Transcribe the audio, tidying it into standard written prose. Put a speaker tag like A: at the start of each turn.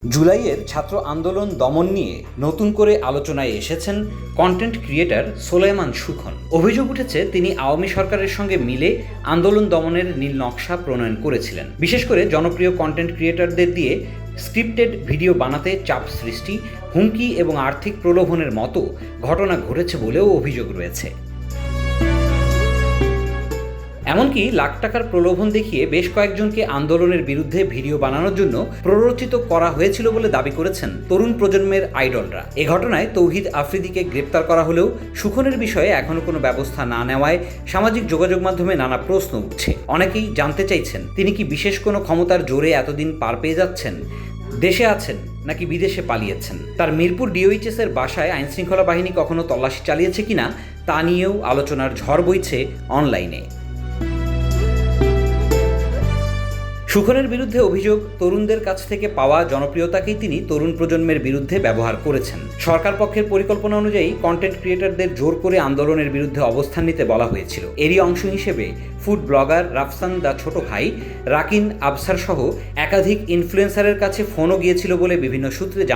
A: জুলাইয়ের ছাত্র আন্দোলন দমন নিয়ে নতুন করে আলোচনায় এসেছেন কন্টেন্ট ক্রিয়েটর সোলায়মান সুখন। অভিযোগ উঠেছে তিনি আওয়ামী সরকারের সঙ্গে মিলে আন্দোলন দমনের নীল নকশা প্রণয়ন করেছিলেন। বিশেষ করে জনপ্রিয় কন্টেন্ট ক্রিয়েটরদের দিয়ে স্ক্রিপ্টেড ভিডিও বানাতে চাপ সৃষ্টি, হুমকি এবং আর্থিক প্রলোভনের মতো ঘটনা ঘটেছে বলেও অভিযোগ রয়েছে। এমনকি লাখ টাকার প্রলোভন দেখিয়ে বেশ কয়েকজনকে আন্দোলনের বিরুদ্ধে ভিডিও বানানোর জন্য প্ররোচিত করা হয়েছিল বলে দাবি করেছেন তরুণ প্রজন্মের আইডলরা। এ ঘটনায় তৌহিদ আফ্রিদিকে গ্রেপ্তার করা হলেও সুখনের বিষয়ে এখনও কোনো ব্যবস্থা না নেওয়ায় সামাজিক যোগাযোগ মাধ্যমে নানা প্রশ্ন উঠছে। অনেকেই জানতে চাইছেন, তিনি কি বিশেষ কোনো ক্ষমতার জোরে এতদিন পার পেয়ে যাচ্ছেন? দেশে আছেন নাকি বিদেশে পালিয়েছেন? তার মিরপুর ডিওএইচএস এর বাসায় আইনশৃঙ্খলা বাহিনী কখনো তল্লাশি চালিয়েছে কিনা তা নিয়েও আলোচনার ঝড় বইছে অনলাইনে। সুখনের বিরুদ্ধে অভিযোগ, তরুণদের কাছ থেকে পাওয়া জনপ্রিয়তাকেই তিনি তরুণ প্রজন্মের বিরুদ্ধে ব্যবহার করেছেন। সরকার পক্ষের পরিকল্পনা অনুযায়ী কন্টেন্ট ক্রিয়েটরদের জোর করে আন্দোলনের বিরুদ্ধে অবস্থান নিতে বলা হয়েছিল। এরই অংশ হিসেবে ফুড ব্লগার রাফসান দা ছোট ভাই, রাকিন আবসার সহ একাধিক ইনফ্লুয়েন্সারের কাছে ফোনও গিয়েছিল বলে বিভিন্ন সূত্রে জানা